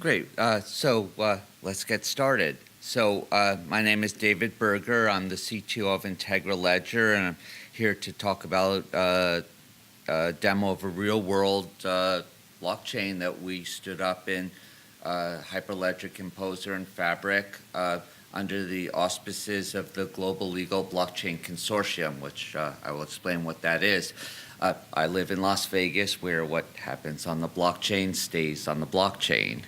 Great. Let's get started. My name is David Berger. I'm the CTO of Integra Ledger, and I'm here to talk about a demo of a real-world blockchain that we stood up in Hyperledger Composer and Fabric under the auspices of the Global Legal Blockchain Consortium, which I will explain what that is. I live in Las Vegas, where what happens on the blockchain stays on the blockchain.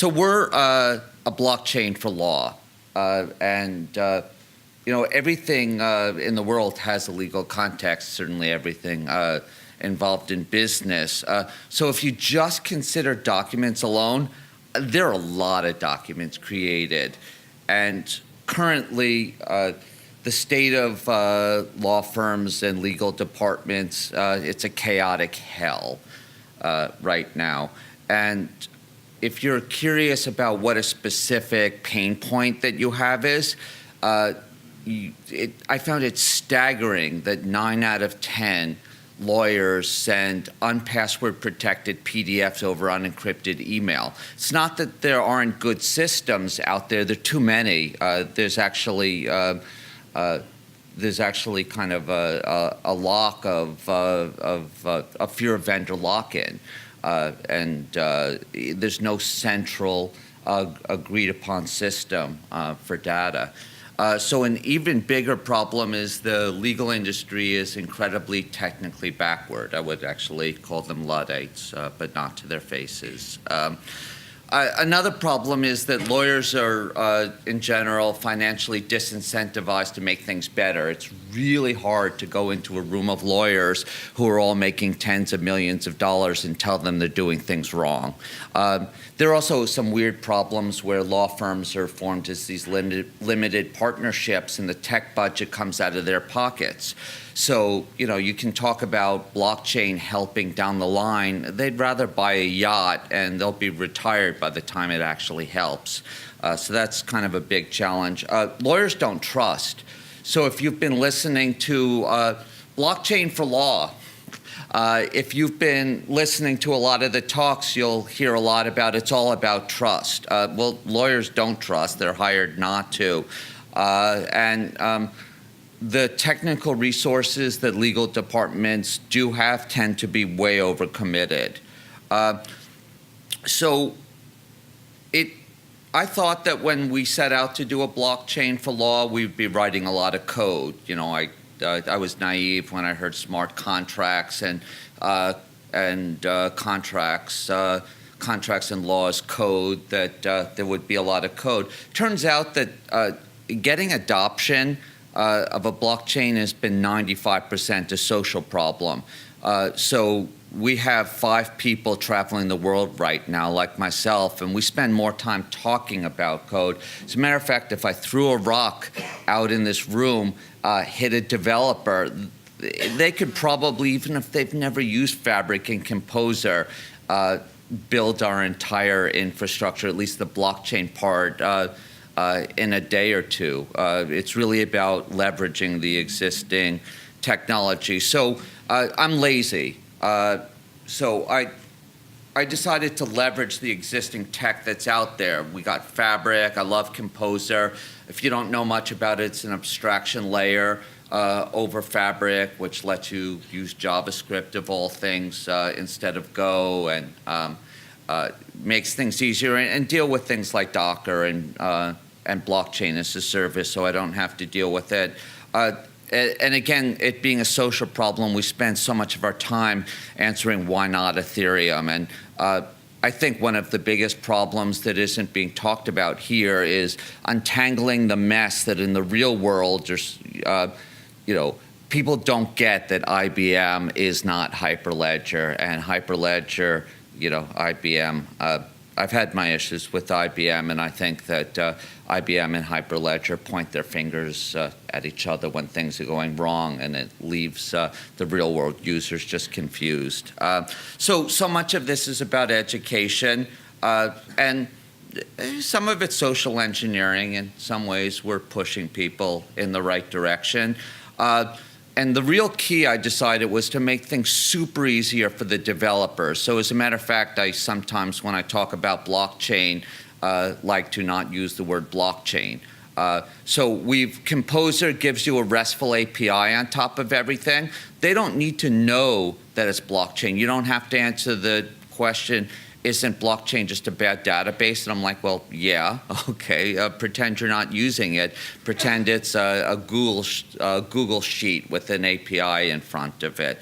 We're a blockchain for law, everything in the world has a legal context, certainly everything involved in business. So if you just consider documents alone, there are a lot of documents created. And currently, the state of law firms and legal departments, it's a chaotic hell right now. And if you're curious about what a specific pain point that you have is, I found it staggering that 9 out of 10 lawyers send unpassword protected PDFs over unencrypted email. It's not that there aren't good systems out there. There are too many. There's actually kind of a lock of a fear of vendor lock-in. There's no central agreed upon system for data. So an even bigger problem is the legal industry is incredibly technically backward. I would actually call them Luddites, but not to their faces. Another problem is that lawyers are, in general, financially disincentivized to make things better. It's really hard to go into a room of lawyers who are all making tens of millions of dollars and tell them they're doing things wrong. There are also some weird problems where law firms are formed as these limited partnerships and the tech budget comes out of their pockets. So, you can talk about blockchain helping down the line. They'd rather buy a yacht and they'll be retired by the time it actually helps. So that's kind of a big challenge. Lawyers don't trust. So if you've been listening to Blockchain for Law, if you've been listening to a lot of the talks, you'll hear a lot about it's all about trust. Well, lawyers don't trust. They're hired not to. The technical resources that legal departments do have tend to be way overcommitted. I thought that when we set out to do a blockchain for law, we'd be writing a lot of code. I was naive when I heard smart contracts and contracts and laws code, that there would be a lot of code. Turns out that getting adoption of a blockchain has been 95% a social problem. So we have 5 people traveling the world right now, like myself, and we spend more time talking about code. As a matter of fact, if I threw a rock out in this room, hit a developer, they could probably, even if they've never used Fabric and Composer, build our entire infrastructure, at least the blockchain part, in a day or two. It's really about leveraging the existing technology. So I'm lazy. So I decided to leverage the existing tech that's out there. We got Fabric. I love Composer. If you don't know much about it, it's an abstraction layer over Fabric, which lets you use JavaScript of all things instead of Go, and makes things easier and deal with things like Docker and blockchain as a service, so I don't have to deal with it. And again, it being a social problem, we spend so much of our time answering why not Ethereum. And I think one of the biggest problems that isn't being talked about here is untangling the mess that in the real world, people don't get that IBM is not Hyperledger, and Hyperledger, IBM. I've had my issues with IBM, and I think that IBM and Hyperledger point their fingers at each other when things are going wrong, and it leaves the real-world users just confused. So much of this is about education, and some of it's social engineering. In some ways, we're pushing people in the right direction. And the real key, I decided, was to make things super easier for the developers. So as a matter of fact, I sometimes, when I talk about blockchain, like to not use the word blockchain. So Composer gives you a RESTful API on top of everything. They don't need to know that it's blockchain. You don't have to answer the question, isn't blockchain just a bad database? And I'm like, well, yeah, okay. Pretend you're not using it. Pretend it's a Google sheet with an API in front of it.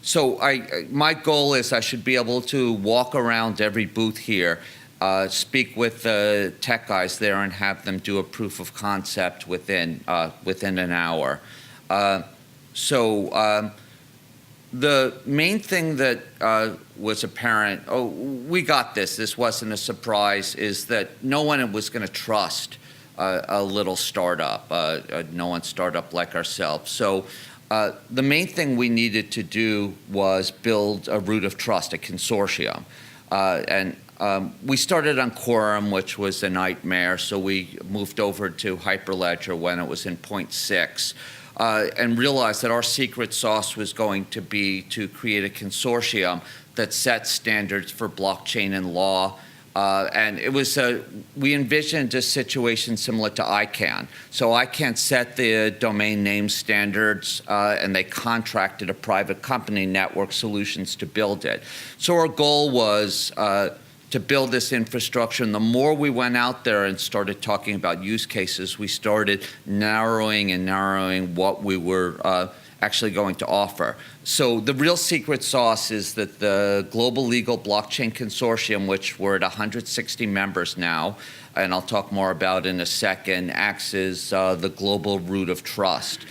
So my goal is I should be able to walk around every booth here, speak with the tech guys there, and have them do a proof of concept within an hour. The main thing that was apparent, we got this wasn't a surprise, is that no one was going to trust a little startup, no one startup like ourselves. So the main thing we needed to do was build a root of trust, a consortium. We started on Quorum, which was a nightmare, so we moved over to Hyperledger when it was in 0.6. And realized that our secret sauce was going to be to create a consortium that sets standards for blockchain and law. And it was we envisioned a situation similar to ICANN. So ICANN set the domain name standards, and they contracted a private company, Network Solutions, to build it. So our goal was to build this infrastructure, and the more we went out there and started talking about use cases, we started narrowing what we were actually going to offer. So the real secret sauce is that the Global Legal Blockchain Consortium, which we're at 160 members now, and I'll talk more about in a second, acts as the global root of trust.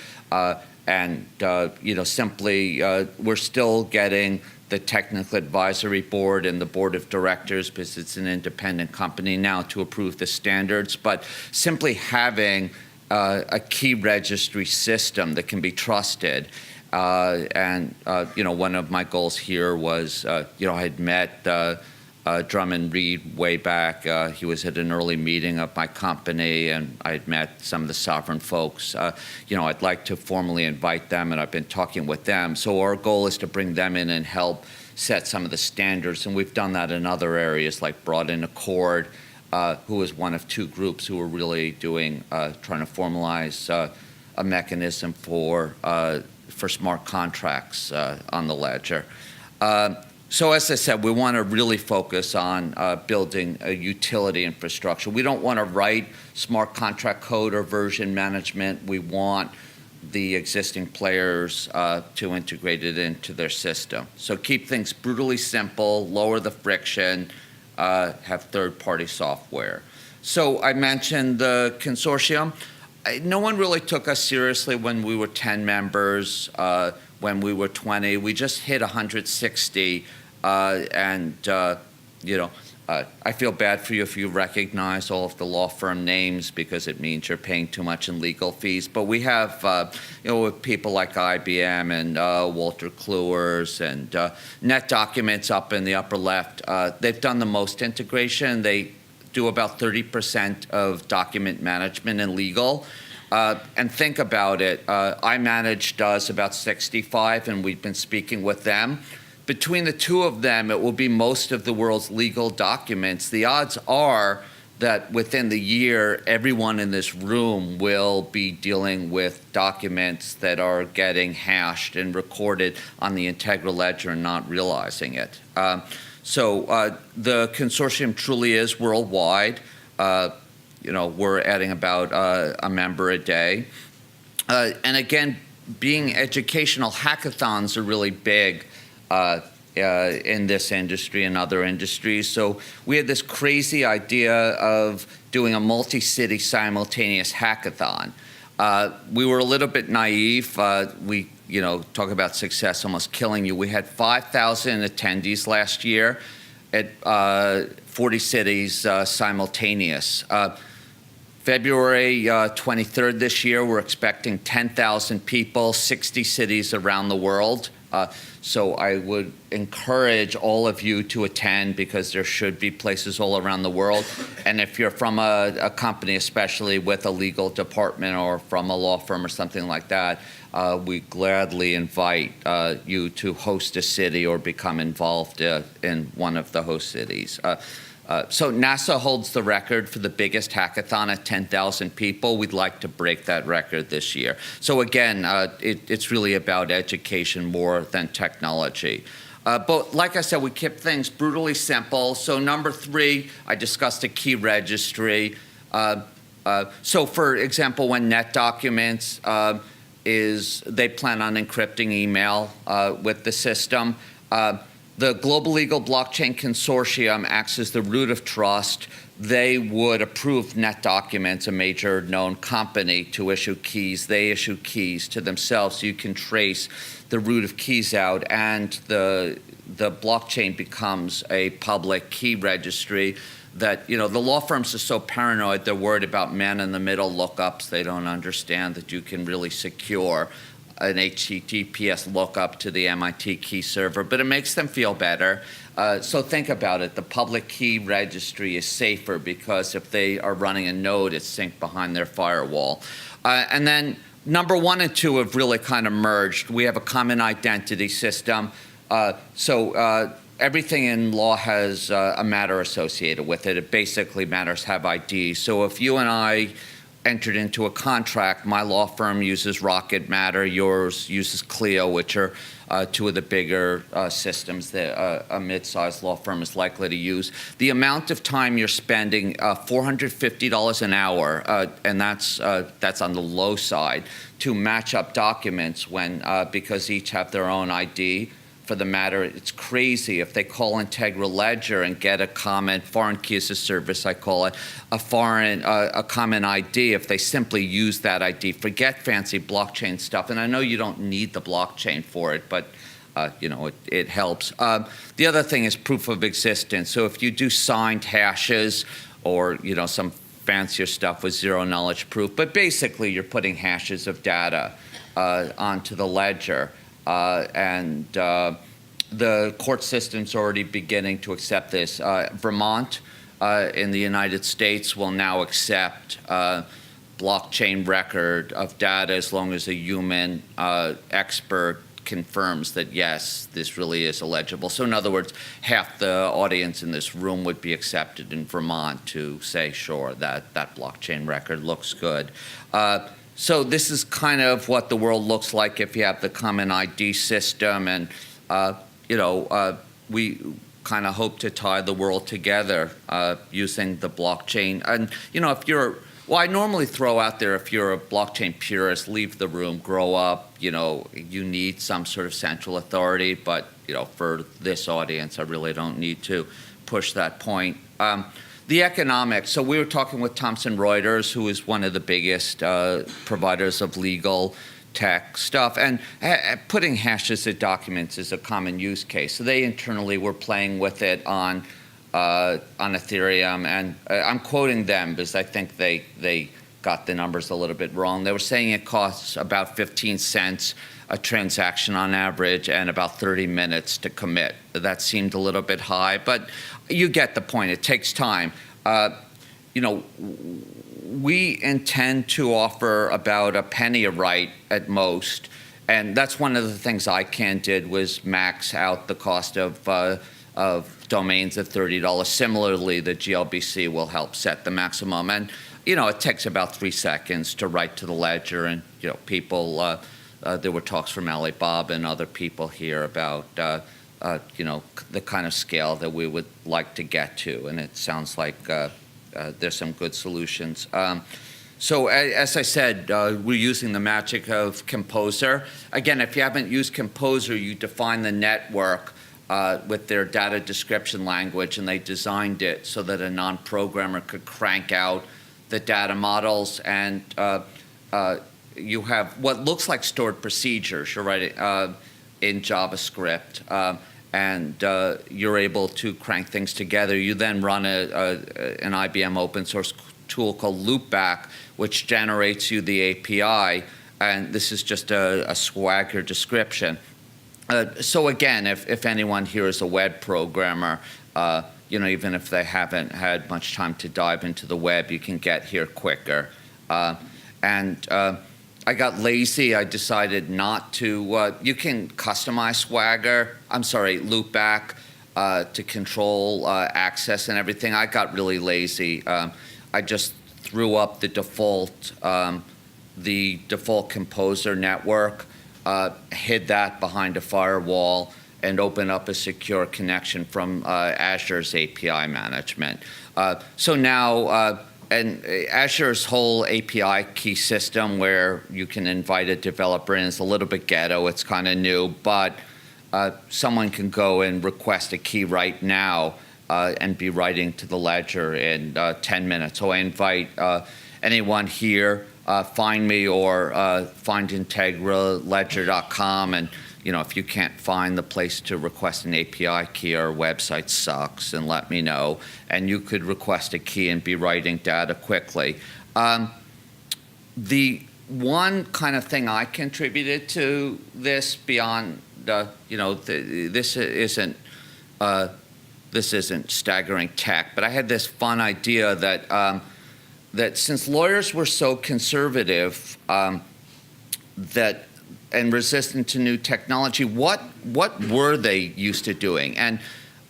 Simply, we're still getting the technical advisory board and the board of directors, because it's an independent company now, to approve the standards. But simply having a key registry system that can be trusted. One of my goals here was, I had met Drummond Reed way back. He was at an early meeting of my company, and I had met some of the sovereign folks. I'd like to formally invite them, and I've been talking with them. So our goal is to bring them in and help set some of the standards, and we've done that in other areas, like brought in Accord, who was one of two groups who were really trying to formalize a mechanism for smart contracts on the ledger. So as I said, we want to really focus on building a utility infrastructure. We don't want to write smart contract code or version management. We want the existing players to integrate it into their system. So keep things brutally simple, lower the friction, have third-party software. So I mentioned the consortium. No one really took us seriously when we were 10 members, when we were 20. We just hit 160. I feel bad for you if you recognize all of the law firm names, because it means you're paying too much in legal fees. But we have, with people like IBM and Walter Kluwer's and NetDocuments up in the upper left. They've done the most integration. They do about 30% of document management in legal. And think about it. iManage does about 65, and we've been speaking with them. Between the two of them, it will be most of the world's legal documents. The odds are that within the year, everyone in this room will be dealing with documents that are getting hashed and recorded on the Integra Ledger and not realizing it. So the consortium truly is worldwide. We're adding about a member a day. And again, being educational, hackathons are really big in this industry and other industries. So we had this crazy idea of doing a multi-city simultaneous hackathon. We were a little bit naive. We talk about success almost killing you. We had 5,000 attendees last year at 40 cities simultaneous. February 23rd this year, we're expecting 10,000 people, 60 cities around the world. So I would encourage all of you to attend, because there should be places all around the world. And if you're from a company, especially with a legal department or from a law firm or something like that, we gladly invite you to host a city or become involved in one of the host cities. So NASA holds the record for the biggest hackathon at 10,000 people. We'd like to break that record this year. So again, it's really about education more than technology. But like I said, we keep things brutally simple. So number 3, I discussed a key registry. So for example, when NetDocuments they plan on encrypting email with the system. The Global Legal Blockchain Consortium acts as the root of trust. They would approve NetDocuments, a major known company, to issue keys. They issue keys to themselves, so you can trace the root of keys out, and the blockchain becomes a public key registry that, the law firms are so paranoid, they're worried about man-in-the-middle lookups. They don't understand that you can really secure an HTTPS lookup to the MIT key server, but it makes them feel better. So think about it. The public key registry is safer because if they are running a node, it's synced behind their firewall. And then number 1 and 2 have really kind of merged. We have a common identity system. So everything in law has a matter associated with it. It basically matters have ID. So if you and I entered into a contract, my law firm uses Rocket Matter, yours uses Clio, which are 2 of the bigger systems that a mid-sized law firm is likely to use. The amount of time you're spending, $450 an hour, and that's on the low side, to match up documents when because each have their own ID. For the matter, it's crazy. If they call Integra Ledger and get a common foreign key as a service, I call it, a common ID, if they simply use that ID, forget fancy blockchain stuff. And I know you don't need the blockchain for it, but it helps. The other thing is proof of existence. So if you do signed hashes or some fancier stuff with zero knowledge proof, but basically you're putting hashes of data onto the ledger. The court system's already beginning to accept this. Vermont in the United States will now accept blockchain record of data as long as a human expert confirms that, yes, this really is illegible. So in other words, half the audience in this room would be accepted in Vermont to say, sure, that blockchain record looks good. So this is kind of what the world looks like if you have the common ID system, and we kind of hope to tie the world together using the blockchain. And I normally throw out there, if you're a blockchain purist, leave the room, grow up. You need some sort of central authority, but for this audience, I really don't need to push that point. The economics. So we were talking with Thomson Reuters, who is one of the biggest providers of legal tech stuff, and putting hashes of documents is a common use case. So they internally were playing with it on Ethereum, and I'm quoting them because I think they got the numbers a little bit wrong. They were saying it costs about 15 cents a transaction on average and about 30 minutes to commit. That seemed a little bit high, but you get the point. It takes time. We intend to offer about a penny a write at most, and that's one of the things ICANN did, was max out the cost of domains at $30. Similarly, the GLBC will help set the maximum, and it takes about 3 seconds to write to the ledger, and people. There were talks from Alibaba and other people here about the kind of scale that we would like to get to, and it sounds like there's some good solutions. So as I said, we're using the magic of Composer. Again, if you haven't used Composer, you define the network with their data description language, and they designed it so that a non-programmer could crank out the data models, and you have what looks like stored procedures. You're writing in JavaScript, and you're able to crank things together. You then run an IBM open source tool called Loopback, which generates you the API, and this is just a Swagger description. So again, if anyone here is a web programmer, even if they haven't had much time to dive into the web, you can get here quicker. I got lazy. I decided not to. You can customize Loopback to control access and everything. I got really lazy. I just threw up the default Composer network, hid that behind a firewall, and opened up a secure connection from Azure's API management. So now. And Azure's whole API key system where you can invite a developer in is a little bit ghetto. It's kind of new, but someone can go and request a key right now and be writing to the ledger in 10 minutes. So I invite anyone here, find me or find IntegraLedger.com, and if you can't find the place to request an API key, our website sucks, and let me know. And you could request a key and be writing data quickly. The one kind of thing I contributed to this beyond, this isn't staggering tech, but I had this fun idea that that since lawyers were so conservative, and resistant to new technology, what were they used to doing? And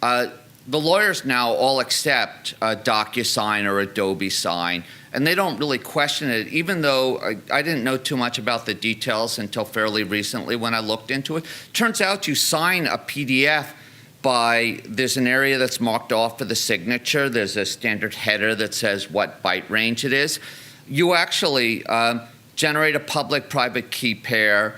the lawyers now all accept DocuSign or Adobe Sign, and they don't really question it, even though I didn't know too much about the details until fairly recently when I looked into it. Turns out you sign a PDF there's an area that's marked off for the signature. There's a standard header that says what byte range it is. You actually generate a public-private key pair,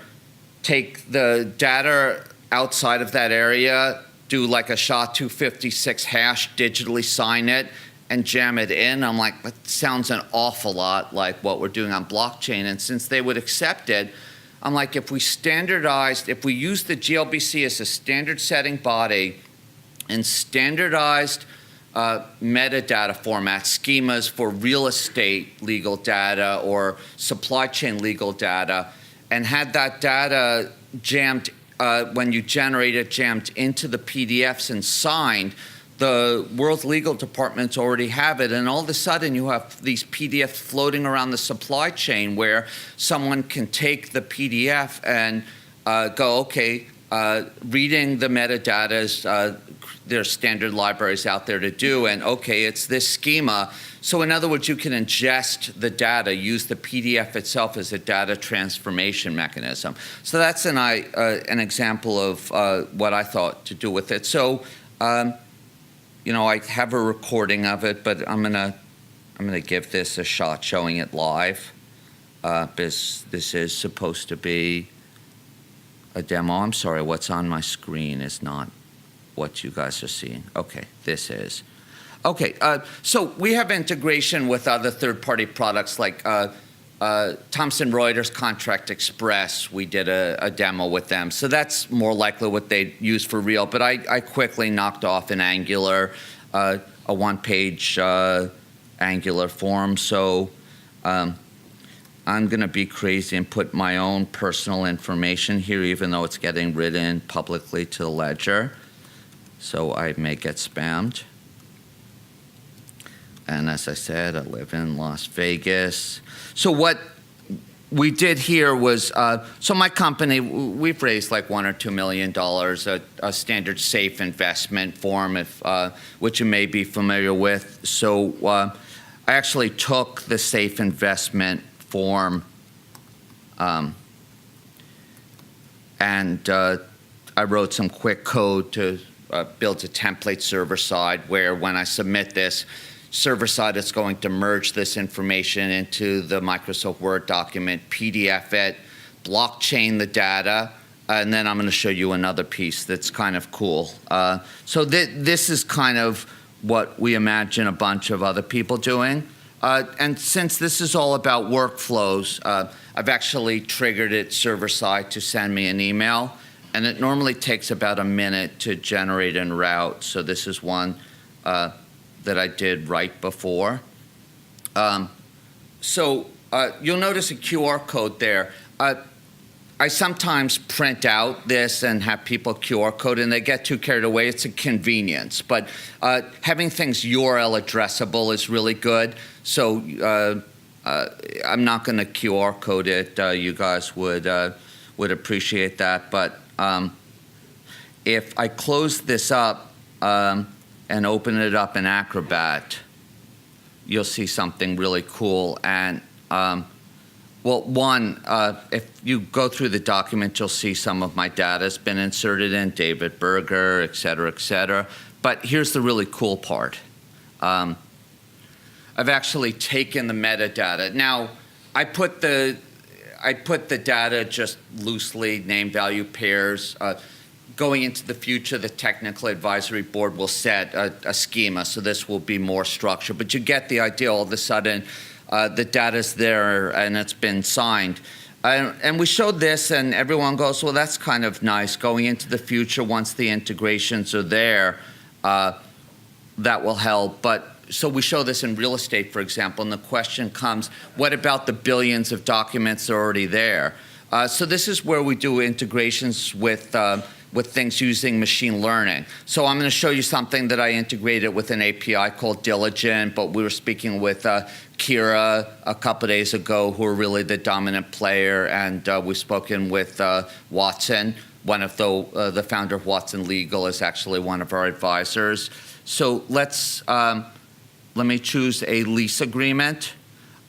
take the data outside of that area, do like a SHA-256 hash, digitally sign it, and jam it in. I'm like, that sounds an awful lot like what we're doing on blockchain. And since they would accept it, I'm like, if we use the GLBC as a standard setting body and standardized metadata format schemas for real estate legal data or supply chain legal data, and had that data jammed, when you generate it, jammed into the PDFs and signed, the world legal departments already have it, and all of a sudden you have these PDFs floating around the supply chain where someone can take the PDF and go, okay, reading the metadata, there's standard libraries out there to do, and okay, it's this schema. So in other words, you can ingest the data, use the PDF itself as a data transformation mechanism. So that's an example of what I thought to do with it. So, I have a recording of it, but I'm gonna give this a shot showing it live. This is supposed to be a demo. I'm sorry, what's on my screen is not what you guys are seeing. Okay, this is. Okay, so we have integration with other third-party products like Thomson Reuters Contract Express. We did a demo with them. So that's more likely what they use for real. But I quickly knocked off an Angular, a one-page Angular form. So I'm going to be crazy and put my own personal information here, even though it's getting written publicly to the ledger. So I may get spammed. And as I said, I live in Las Vegas. So what we did here was, so my company, we've raised like $1 or $2 million, a standard safe investment form, which you may be familiar with. So I actually took the safe investment form and I wrote some quick code to build a template server side where when I submit this, server side is going to merge this information into the Microsoft Word document, PDF it, blockchain the data, and then I'm going to show you another piece that's kind of cool. So this is kind of what we imagine a bunch of other people doing. And since this is all about workflows, I've actually triggered it server side to send me an email, and it normally takes about a minute to generate and route. So this is one that I did right before. So you'll notice a QR code there. I I sometimes print out this and have people QR code, and they get too carried away. It's a convenience, but having things URL addressable is really good. So I'm not going to QR code it. You guys would appreciate that. But if I close this up and open it up in Acrobat, you'll see something really cool. And well, one, if you go through the document, you'll see some of my data has been inserted in, David Berger, et cetera, et cetera. But here's the really cool part. I've actually taken the metadata. Now, I put the data just loosely, name, value, pairs. Going into the future, the technical advisory board will set a schema, so this will be more structured. But you get the idea. All of a sudden, the data's there and it's been signed. And we showed this, and everyone goes, well, that's kind of nice. Going into the future, once the integrations are there, that will help. But so we show this in real estate, for example, and the question comes, what about the billions of documents that are already there? So this is where we do integrations with things using machine learning. So I'm going to show you something that I integrated with an API called Diligent, but we were speaking with Kira a couple of days ago, who are really the dominant player, and we've spoken with Watson. One of the founder of Watson Legal is actually one of our advisors. So let me choose a lease agreement.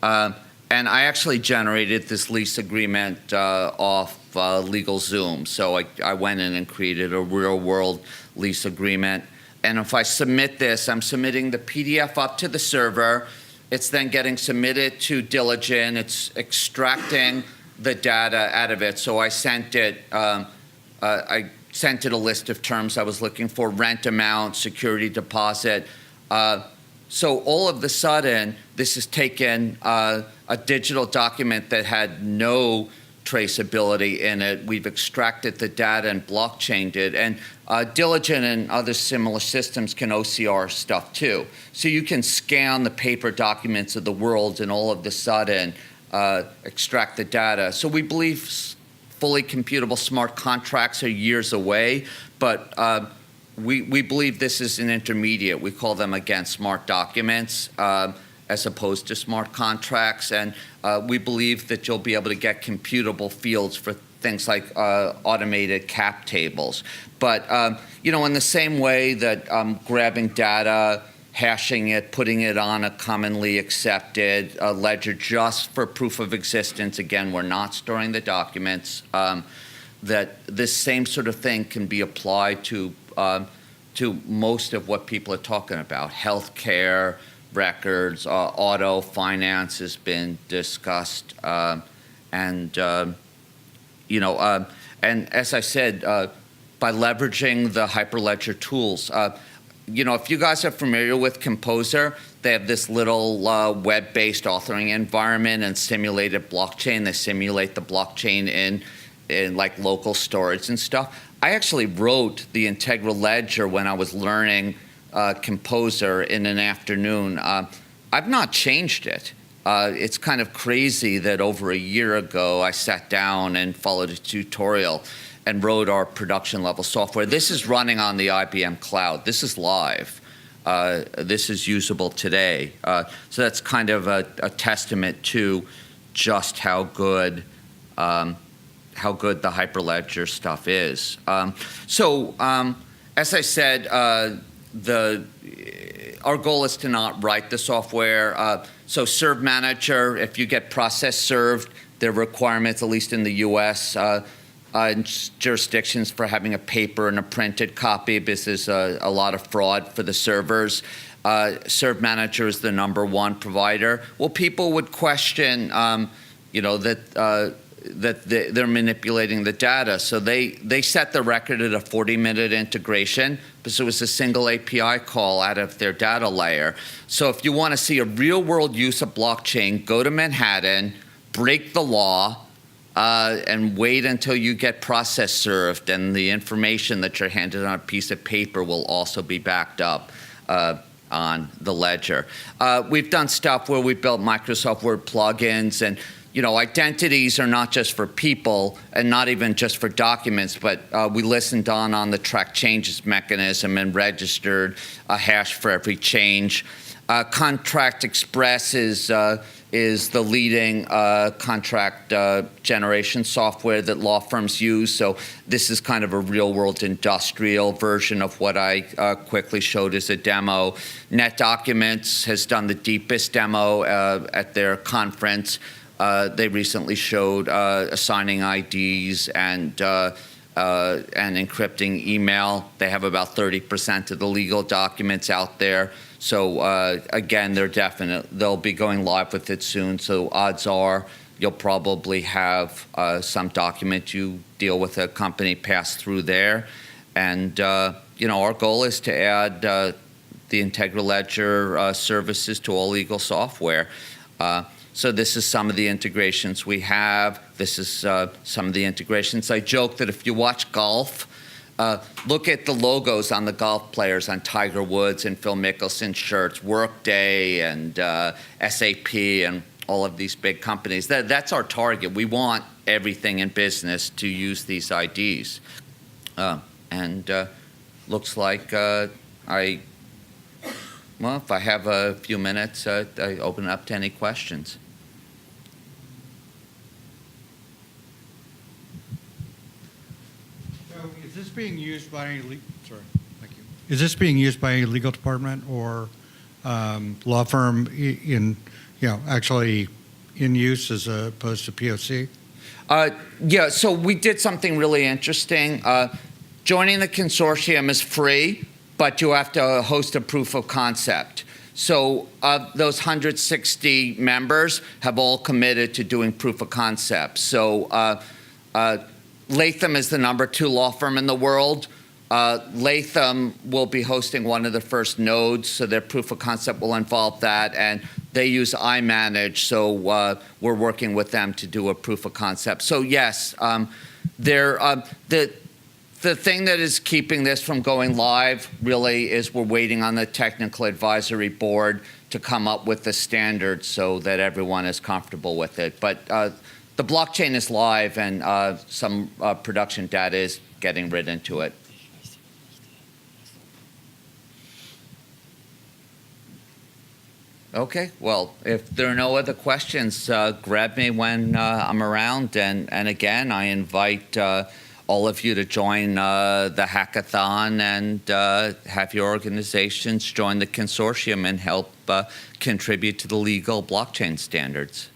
And I actually generated this lease agreement off LegalZoom. So I went in and created a real world lease agreement. And if I submit this, I'm submitting the PDF up to the server. It's then getting submitted to Diligent. It's extracting the data out of it. So I sent it a list of terms I was looking for: rent amount, security deposit. So all of a sudden, this has taken a digital document that had no traceability in it. We've extracted the data and blockchained it. And Diligent and other similar systems can OCR stuff too. So you can scan the paper documents of the world and all of a sudden extract the data. So we believe fully computable smart contracts are years away, but we believe this is an intermediate. We call them, again, smart documents as opposed to smart contracts. And we believe that you'll be able to get computable fields for things like automated cap tables. But in the same way that grabbing data, hashing it, putting it on a commonly accepted ledger just for proof of existence, again, we're not storing the documents, that this same sort of thing can be applied to most of what people are talking about. Healthcare, records, auto, finance has been discussed, and as I said, by leveraging the Hyperledger tools, if you guys are familiar with Composer, they have this little web-based authoring environment and simulated blockchain. They simulate the blockchain in like local storage and stuff. I actually wrote the Integra Ledger when I was learning Composer in an afternoon. I've not changed it. It's kind of crazy that over a year ago I sat down and followed a tutorial and wrote our production level software. This is running on the IBM cloud. This is live. This is usable today. So that's kind of a testament to just how good the Hyperledger stuff is. As I said, our goal is to not write the software. So Cert Manager, if you get process served, there are requirements, at least in the US, in jurisdictions for having a paper and a printed copy, because there's a lot of fraud for the servers. Cert Manager is the #1 provider. Well, people would question, that they're manipulating the data. So they set the record at a 40-minute integration because it was a single API call out of their data layer. So if you want to see a real-world use of blockchain, go to Manhattan, break the law, and wait until you get process served, and the information that you're handed on a piece of paper will also be backed up on the ledger. We've done stuff where we built Microsoft Word plugins, and identities are not just for people and not even just for documents, but we listened on the track changes mechanism and registered a hash for every change. Contract Express is the leading contract generation software that law firms use. So this is kind of a real-world industrial version of what I quickly showed as a demo. NetDocuments has done the deepest demo at their conference. They recently showed assigning IDs and encrypting email. They have about 30% of the legal documents out there. So again, they'll be going live with it soon. So odds are you'll probably have some document you deal with a company pass through there. And our goal is to add the Integra Ledger services to all legal software. So this is some of the integrations we have. This is some of the integrations. I joke that if you watch golf, look at the logos on the golf players on Tiger Woods and Phil Mickelson shirts, Workday and SAP and all of these big companies. That's our target. We want everything in business to use these IDs. Looks like if I have a few minutes, I open it up to any questions. Is this being used by any Is this being used by any legal department or law firm actually in use as opposed to POC? Yeah, so we did something really interesting. Joining the consortium is free, but you have to host a proof of concept. So those 160 members have all committed to doing proof of concept. So Latham is the #2 law firm in the world. Latham will be hosting one of the first nodes, so their proof of concept will involve that, and they use iManage, so we're working with them to do a proof of concept. So yes, the thing that is keeping this from going live really is we're waiting on the technical advisory board to come up with the standards so that everyone is comfortable with it. But the blockchain is live and some production data is getting written into it. Okay, well, if there are no other questions, grab me when I'm around. And again, I invite all of you to join the hackathon and have your organizations join the consortium and help contribute to the legal blockchain standards.